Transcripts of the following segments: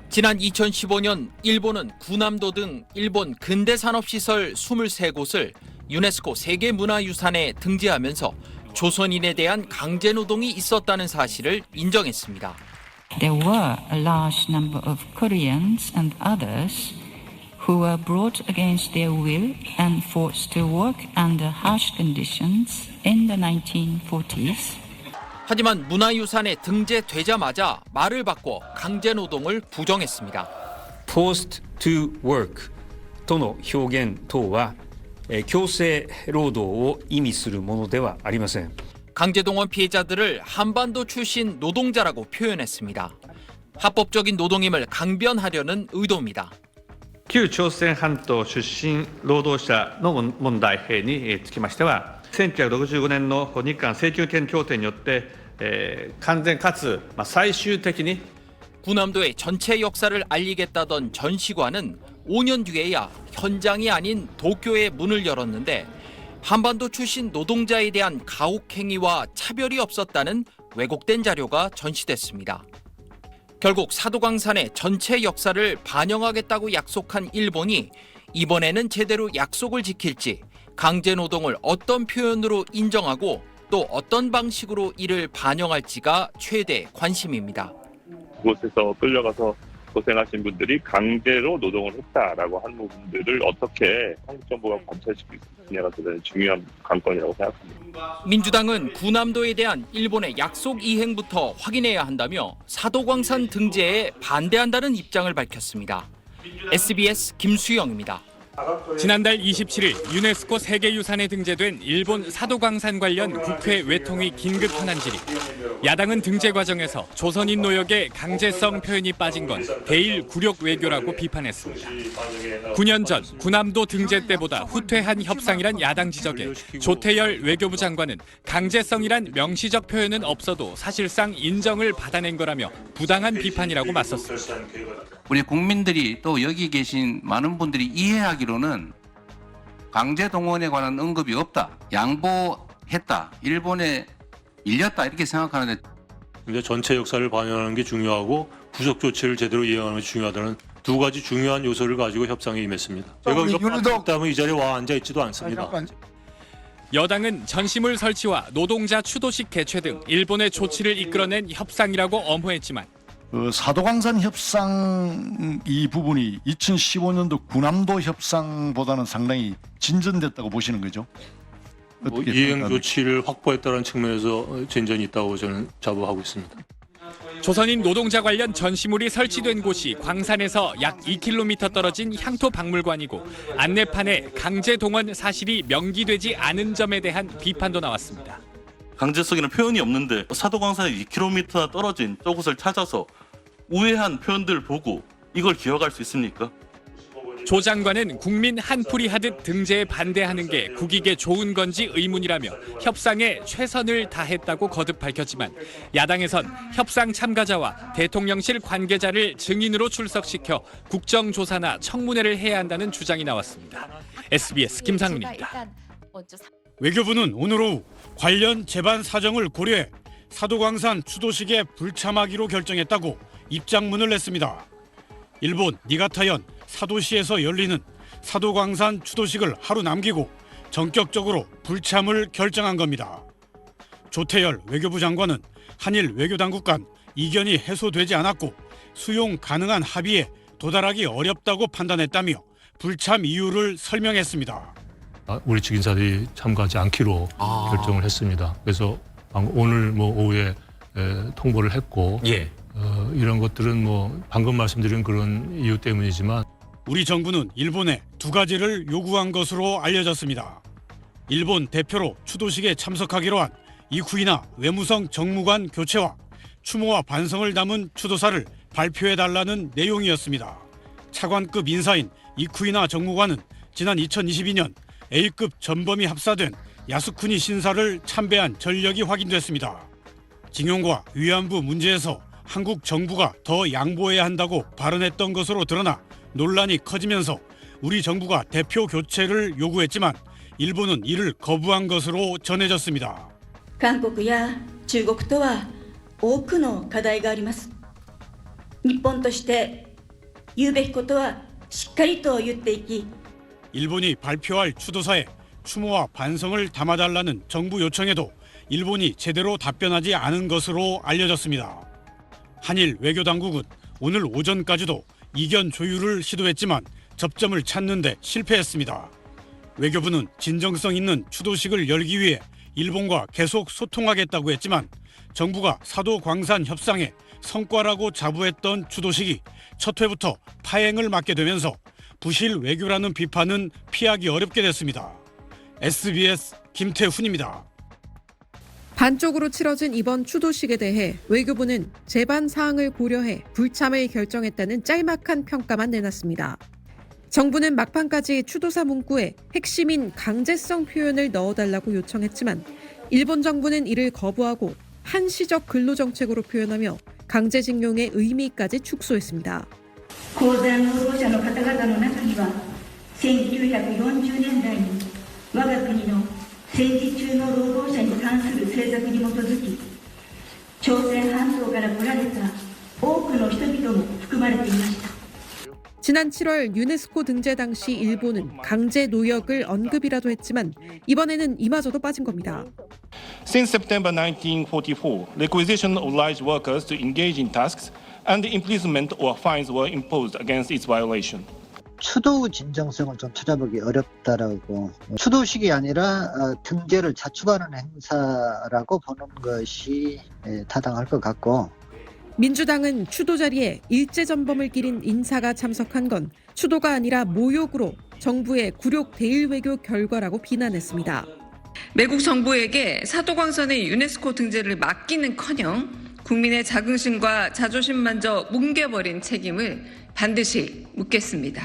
지난 2015년 일본은 구남도 등 일본 근대산업시설 23곳을 유네스코 세계문화유산에 등재하면서 조선인에 대한 강제노동이 있었다는 사실을 인정했습니다. There were a large number of Koreans and others who were brought against their will and forced to work under harsh conditions in the 1940s. 하지만 문화유산에 등재되자마자 말을 바꿔 강제노동을 부정했습니다. Forced to work との表現等は強制労働を意味するものではありません。 강제동원 피해자들을 한반도 출신 노동자라고 표현했습니다. 합법적인 노동임을 강변하려는 의도입니다. 旧朝鮮半島出身労働者の問題につきましては、1965年の日韓請求権協定によって完全かつ最終的に 구남도의 전체 역사를 알리겠다던 전시관은 5년 뒤에야 현장이 아닌 도쿄에 문을 열었는데 한반도 출신 노동자에 대한 가혹행위와 차별이 없었다는 왜곡된 자료가 전시됐습니다. 결국 사도광산의 전체 역사를 반영하겠다고 약속한 일본이 이번에는 제대로 약속을 지킬지 강제노동을 어떤 표현으로 인정하고 또 어떤 방식으로 이를 반영할지가 최대 관심입니다. 그곳에서 끌려가서 고생하신 분들이 강제로 노동을 했다라고 하는 부분들을 어떻게 한국 정부가 관찰시킬 수 있느냐가 대단히 중요한 관건이라고 생각합니다. 민주당은 구남도에 대한 일본의 약속 이행부터 확인해야 한다며 사도광산 등재에 반대한다는 입장을 밝혔습니다. SBS 김수영입니다. 지난달 27일 유네스코 세계유산에 등재된 일본 사도광산 관련 국회 외통위 긴급 현안 질의. 야당은 등재 과정에서 조선인 노역의 강제성 표현이 빠진 건 대일 굴욕 외교라고 비판했습니다. 9년 전 구남도 등재 때보다 후퇴한 협상이란 야당 지적에 조태열 외교부 장관은 강제성이란 명시적 표현은 없어도 사실상 인정을 받아낸 거라며 부당한 비판이라고 맞섰습니다. 우리 국민들이 또 여기 계신 많은 분들이 이해하기로는 강제동원에 관한 언급이 없다. 양보했다. 일본에 밀렸다. 이렇게 생각하는데 전체 역사를 반영하는 게 중요하고 후속 조치를 제대로 이행하는 것이 중요하다는 두 가지 중요한 요소를 가지고 협상에 임했습니다. 제가 이거 때문에 이 자리에 와 앉아 있지도 않습니다. 여당은 전시물 설치와 노동자 추도식 개최 등 일본의 조치를 이끌어낸 협상이라고 엄호했지만 사도광산 협상 이 부분이 2015년도 구남도 협상보다는 상당히 진전됐다고 보시는 거죠? 이행 조치를 확보했다는 측면에서 진전이 있다고 저는 자부하고 있습니다. 조선인 노동자 관련 전시물이 설치된 곳이 광산에서 약 2km 떨어진 향토박물관이고 안내판에 강제동원 사실이 명기되지 않은 점에 대한 비판도 나왔습니다. 강제성이라는 표현이 없는데 사도광산에 2km나 떨어진 저곳을 찾아서 우회한 표현들을 보고 이걸 기억할 수 있습니까? 조 장관은 국민 한풀이 하듯 등재에 반대하는 게 국익에 좋은 건지 의문이라며 협상에 최선을 다했다고 거듭 밝혔지만 야당에선 협상 참가자와 대통령실 관계자를 증인으로 출석시켜 국정조사나 청문회를 해야 한다는 주장이 나왔습니다. SBS 김상민입니다. 외교부는 오늘 오후 관련 재반 사정을 고려해 사도광산 추도식에 불참하기로 결정했다고 입장문을 냈습니다. 일본 니가타현 사도시에서 열리는 사도광산 추도식을 하루 남기고 전격적으로 불참을 결정한 겁니다. 조태열 외교부 장관은 한일 외교당국 간 이견이 해소되지 않았고 수용 가능한 합의에 도달하기 어렵다고 판단했다며 불참 이유를 설명했습니다. 우리 측 인사들이 참가하지 않기로 결정을 했습니다. 그래서 오늘 오후에 통보를 했고 이런 것들은 방금 말씀드린 그런 이유 때문이지만 우리 정부는 일본에 두 가지를 요구한 것으로 알려졌습니다. 일본 대표로 추도식에 참석하기로 한 이쿠이나 외무성 정무관 교체와 추모와 반성을 담은 추도사를 발표해달라는 내용이었습니다. 차관급 인사인 이쿠이나 정무관은 지난 2022년 A급 전범이 합사된 야스쿠니 신사를 참배한 전력이 확인됐습니다. 징용과 위안부 문제에서 한국 정부가 더 양보해야 한다고 발언했던 것으로 드러나 논란이 커지면서 우리 정부가 대표 교체를 요구했지만 일본은 이를 거부한 것으로 전해졌습니다. 韓国や中国とは多くの課題があります。日本として言うべきことはしっかりと言っていき 일본이 발표할 추도사에 추모와 반성을 담아달라는 정부 요청에도 일본이 제대로 답변하지 않은 것으로 알려졌습니다. 한일 외교당국은 오늘 오전까지도 이견 조율을 시도했지만 접점을 찾는 데 실패했습니다. 외교부는 진정성 있는 추도식을 열기 위해 일본과 계속 소통하겠다고 했지만 정부가 사도광산 협상의 성과라고 자부했던 추도식이 첫 회부터 파행을 맞게 되면서 부실 외교라는 비판은 피하기 어렵게 됐습니다. SBS 김태훈입니다. 반쪽으로 치러진 이번 추도식에 대해 외교부는 재반 사항을 고려해 불참을 결정했다는 짤막한 평가만 내놨습니다. 정부는 막판까지 추도사 문구에 핵심인 강제성 표현을 넣어달라고 요청했지만 일본 정부는 이를 거부하고 한시적 근로정책으로 표현하며 강제징용의 의미까지 축소했습니다. 鉱山労働者の方々の中には1940年代に我が国の戦時中の労働者に関する政策に基づき朝鮮半島から来られた多くの人々も含まれていました。 지난 7월 유네스코 등재 당시 일본은 강제 노역을 언급이라도 했지만 이번에는 이마저도 빠진 겁니다. Since September 1944, requisition obliged workers to engage in tasks and imprisonment or fines were imposed against its violation. 추도 진정성을 좀 찾아보기 어렵다라고 추도식이 아니라 등재를 자축하는 행사라고 보는 것이 타당할 것 같고 민주당은 추도 자리에 일제전범을 기린 인사가 참석한 건 추도가 아니라 모욕으로 정부의 굴욕 대일 외교 결과라고 비난했습니다. 매국 정부에게 사도광산의 유네스코 등재를 맡기는커녕 국민의 자긍심과 자존심마저 뭉개버린 책임을 반드시 묻겠습니다.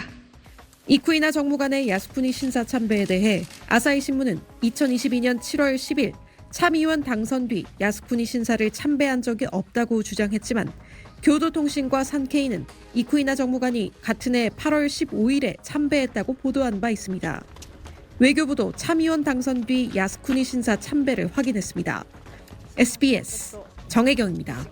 이쿠이나 정무관의 야스쿠니 신사 참배에 대해 아사히 신문은 2022년 7월 10일 참의원 당선 뒤 야스쿠니 신사를 참배한 적이 없다고 주장했지만 교도통신과 산케이는 이쿠이나 정무관이 같은 해 8월 15일에 참배했다고 보도한 바 있습니다. 외교부도 참의원 당선 뒤 야스쿠니 신사 참배를 확인했습니다. SBS 정혜경입니다.